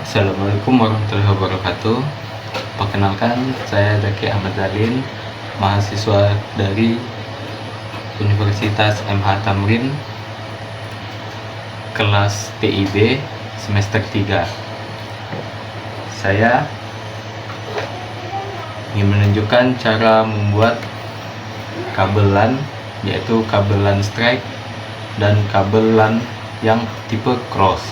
Assalamualaikum warahmatullahi wabarakatuh. Perkenalkan, saya Zaki Ahmad Zalin, mahasiswa dari Universitas MH Tamrin, kelas PIB semester 3. Saya ingin menunjukkan cara membuat kabel LAN, yaitu kabel LAN strike dan kabel LAN yang tipe cross.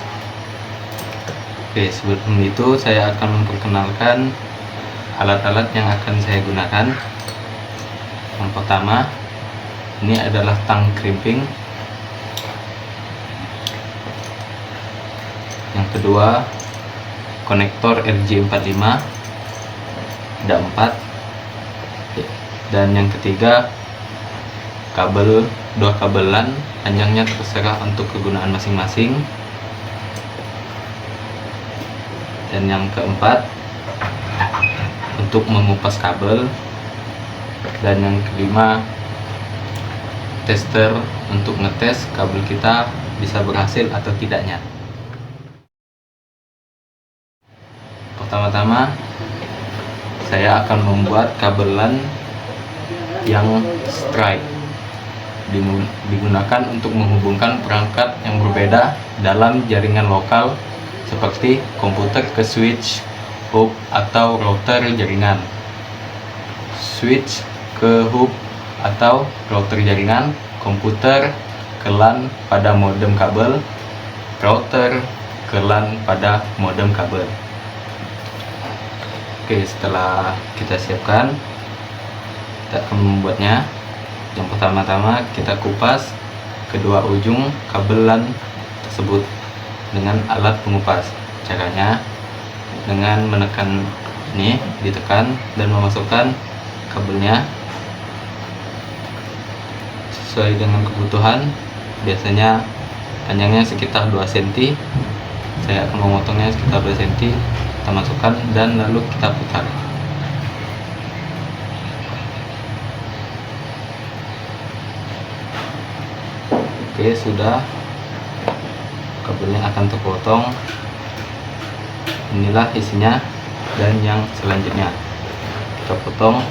Oke, sebelum itu saya akan memperkenalkan alat-alat yang akan saya gunakan. Yang pertama, ini adalah tang crimping. Yang kedua, konektor RJ45, ada 4. Dan yang ketiga, dua kabel LAN, panjangnya terserah untuk kegunaan masing-masing. Dan yang keempat, untuk mengupas kabel. Dan yang kelima, tester untuk ngetes kabel kita bisa berhasil atau tidaknya. Pertama-tama, saya akan membuat kabel LAN yang strike, digunakan untuk menghubungkan perangkat yang berbeda dalam jaringan lokal seperti komputer ke switch, hub, atau router jaringan, switch ke hub atau router jaringan, komputer ke LAN pada modem kabel, router ke LAN pada modem kabel. Oke, setelah kita siapkan, kita akan membuatnya. Yang pertama-tama kita kupas kedua ujung kabel LAN tersebut dengan alat pengupas. Caranya dengan menekan ini, ditekan dan memasukkan kabelnya sesuai dengan kebutuhan. Biasanya panjangnya sekitar 2 cm. Saya akan memotongnya sekitar 2 cm. Kita masukkan dan lalu kita putar. Oke, sudah. Kabelnya akan terpotong. Inilah isinya. Dan yang selanjutnya kita potong.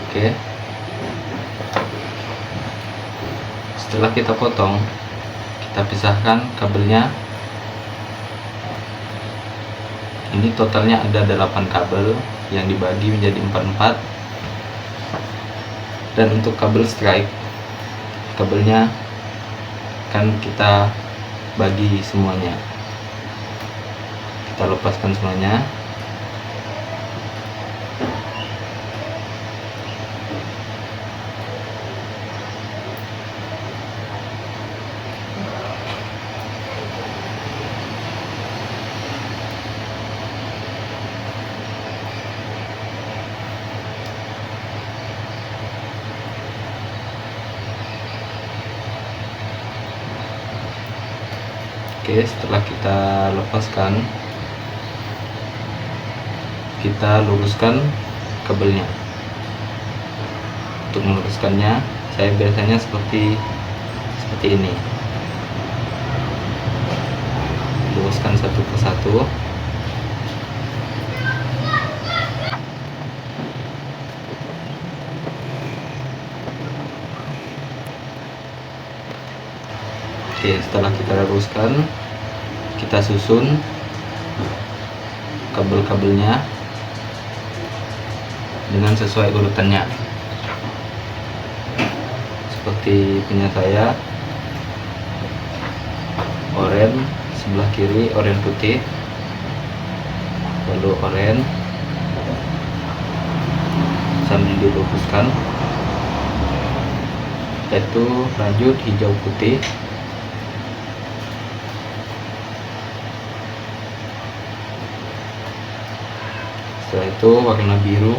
Oke, setelah kita potong, kita pisahkan kabelnya. Ini totalnya ada 8 kabel yang dibagi menjadi 4-4. Dan untuk kabel strike, kabelnya akan kita bagi semuanya. Kita lepaskan semuanya. Oke, setelah kita lepaskan, kita luruskan kabelnya. Untuk meluruskannya, saya biasanya seperti ini. Luruskan satu persatu. Oke, setelah kita luruskan, kita susun kabel-kabelnya dengan sesuai urutannya. Seperti punya saya, oranye sebelah kiri, oranye putih, lalu oranye sambil diluruskan, yaitu lanjut hijau putih, setelah itu warna biru,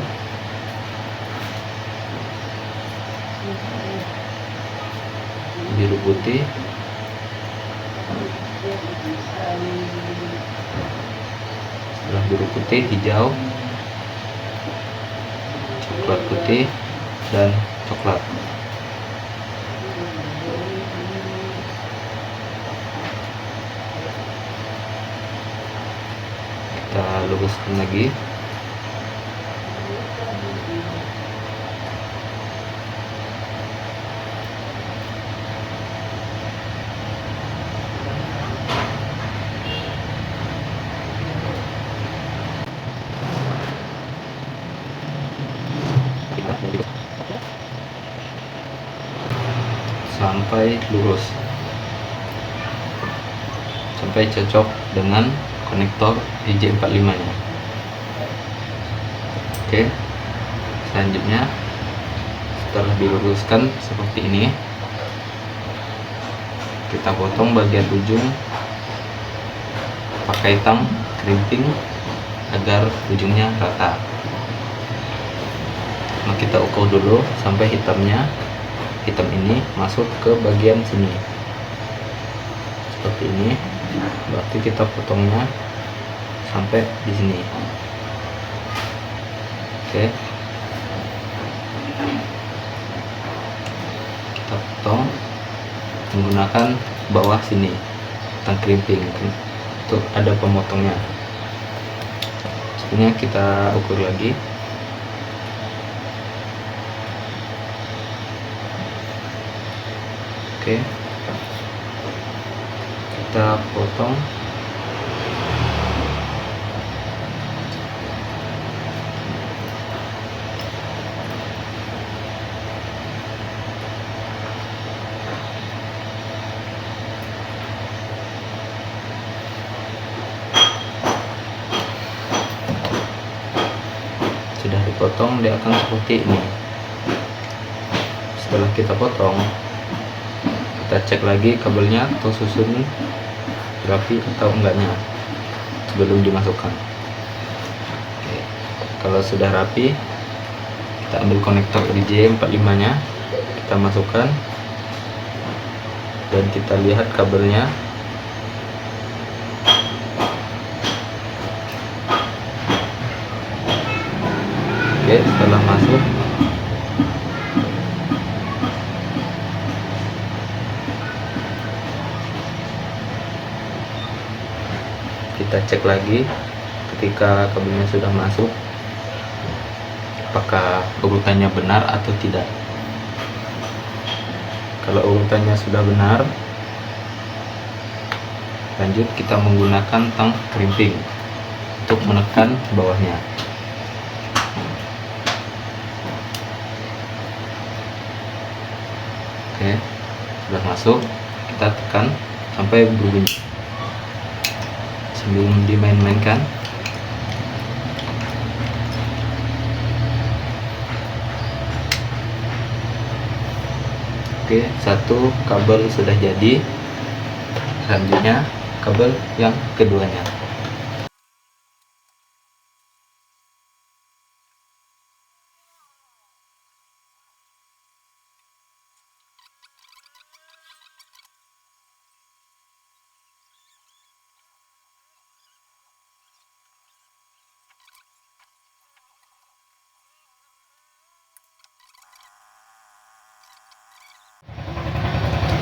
biru putih, setelah biru putih hijau, coklat putih, dan coklat. Kita luruskan lagi. Sampai lurus, sampai cocok dengan konektor EJ45 nya. Oke, selanjutnya setelah diluruskan seperti ini, kita potong bagian ujung pakai tang crimping agar ujungnya rata. Nah, kita ukur dulu sampai hitam ini masuk ke bagian sini seperti ini, berarti kita potongnya sampai di sini. Oke, kita potong menggunakan bawah sini tang crimping untuk ada pemotongnya. Sebenarnya kita ukur lagi. Oke, kita potong. Sudah dipotong, dia akan seperti ini. Setelah kita potong, kita cek lagi kabelnya tersusun rapi atau enggaknya sebelum dimasukkan. Oke, kalau sudah rapi, kita ambil konektor EJ45 nya, kita masukkan dan kita lihat kabelnya. Oke, setelah masuk, kita cek lagi ketika kabelnya sudah masuk, apakah urutannya benar atau tidak. Kalau urutannya sudah benar, lanjut kita menggunakan tang crimping untuk menekan bawahnya. Oke, sudah masuk, kita tekan sampai berbunyi sebelum dimain-mainkan. Oke, satu kabel sudah jadi. Selanjutnya kabel yang keduanya.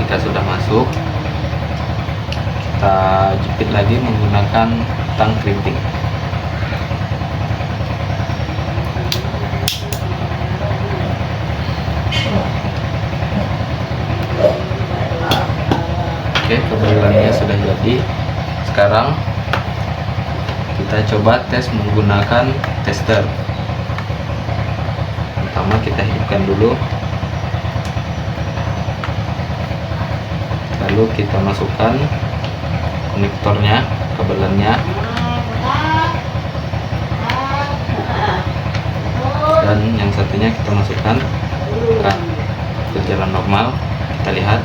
Jika sudah masuk, kita jepit lagi menggunakan tang crimping. Oke, kebetulannya sudah jadi. Sekarang kita coba tes menggunakan tester. Pertama kita hidupkan dulu, lalu kita masukkan konektornya, kabelannya, dan yang satunya kita masukkan berjalan normal. Kita lihat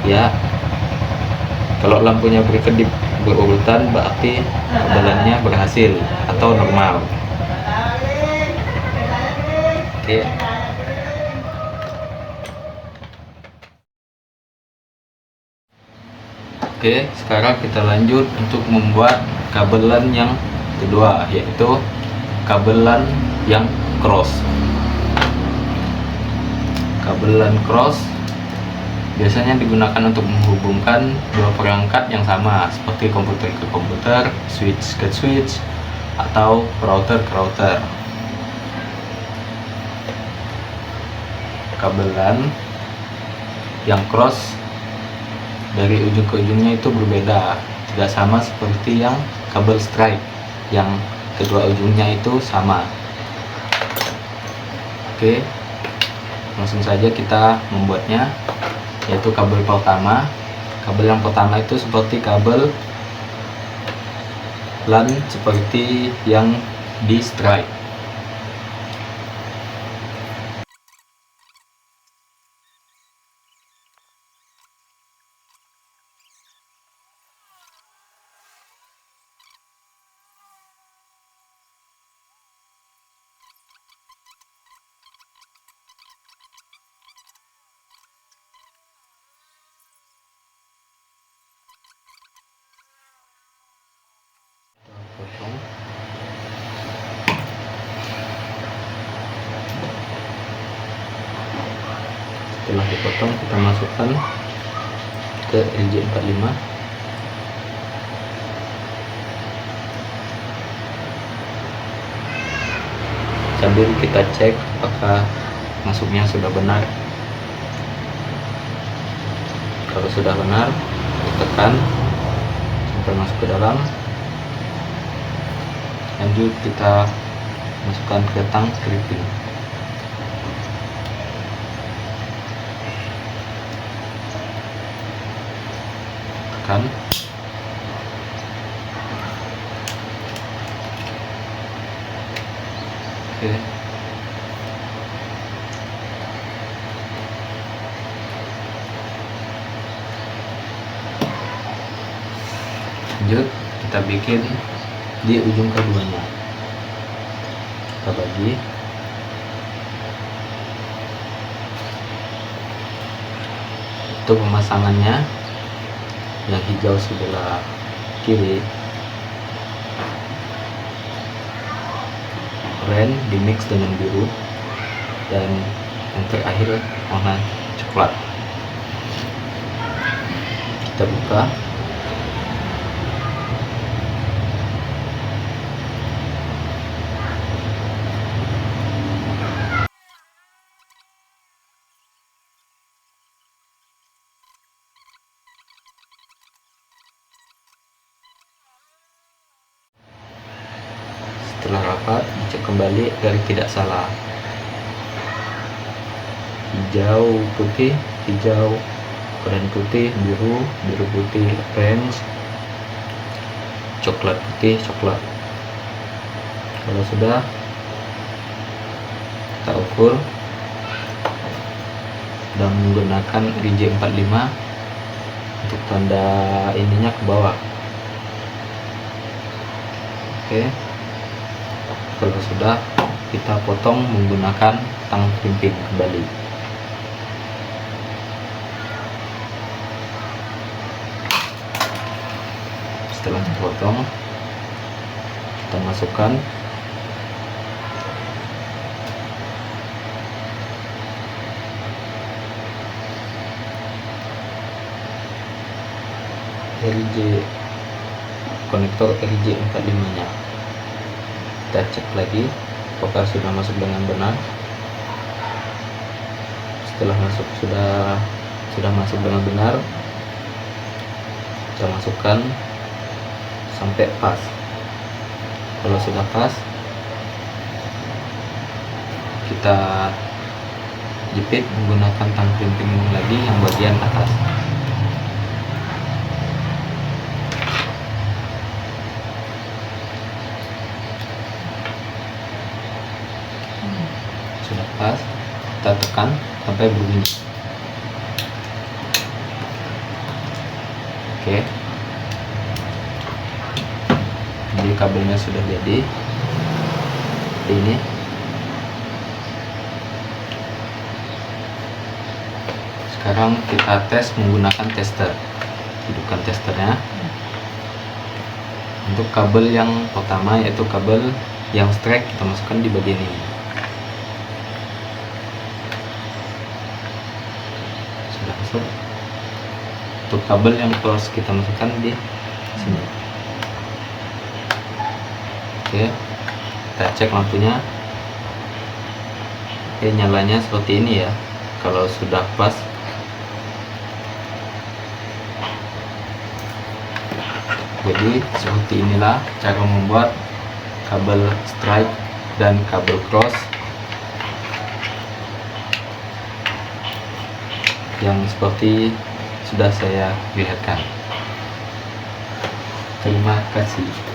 ya, kalau lampunya berkedip berurutan berarti kabelannya berhasil atau normal. Oke. Oke, sekarang kita lanjut untuk membuat kabelan yang kedua, yaitu kabelan yang cross. Kabel LAN cross biasanya digunakan untuk menghubungkan dua perangkat yang sama seperti komputer ke komputer, switch ke switch, atau router ke router. Kabel LAN yang cross dari ujung ke ujungnya itu berbeda, tidak sama seperti yang kabel strike yang kedua ujungnya itu sama. Oke, langsung saja kita membuatnya, yaitu kabel pertama. Kabel yang pertama itu seperti kabel LAN seperti yang di strike. Potong. Setelah dipotong, kita masukkan ke LJ45. Sambil kita cek apakah masuknya sudah benar. Kalau sudah benar, tekan sampai masuk ke dalam. Lanjut kita masukkan ke tang crimping. Tekan. Oke. Lanjut kita bikin di ujung keduanya. Kita bagi. Untuk pemasangannya, yang hijau sebelah kiri, oranye dimix dengan biru, dan yang terakhir warna coklat. Kita buka. Setelah rapat, dicek kembali agar tidak salah. Hijau putih, hijau, oranye putih, biru, biru putih, orange, coklat putih, coklat. Kalau sudah, kita ukur dan menggunakan RJ45 untuk tanda ininya ke bawah. Oke. Kalau sudah, kita potong menggunakan tang crimping kembali. Setelah dipotong, kita masukkan konektor RJ45 nya. Kita cek lagi apakah sudah masuk dengan benar. Setelah masuk sudah masuk dengan benar, kita masukkan sampai pas. Kalau sudah pas, kita jepit menggunakan tang crimping lagi yang bagian atas. Sudah pas, kita tekan sampai berbunyi. Oke, jadi kabelnya sudah jadi seperti ini. Sekarang kita tes menggunakan tester. Hidupkan testernya. Untuk kabel yang pertama, yaitu kabel yang strike, kita masukkan di bagian ini. masuk. Untuk kabel yang cross kita masukkan di sini. Oke, kita cek lampunya. Oke, nyalanya seperti ini ya. Kalau sudah pas, jadi seperti inilah cara membuat kabel strike dan kabel cross yang seperti sudah saya lihatkan. Terima kasih.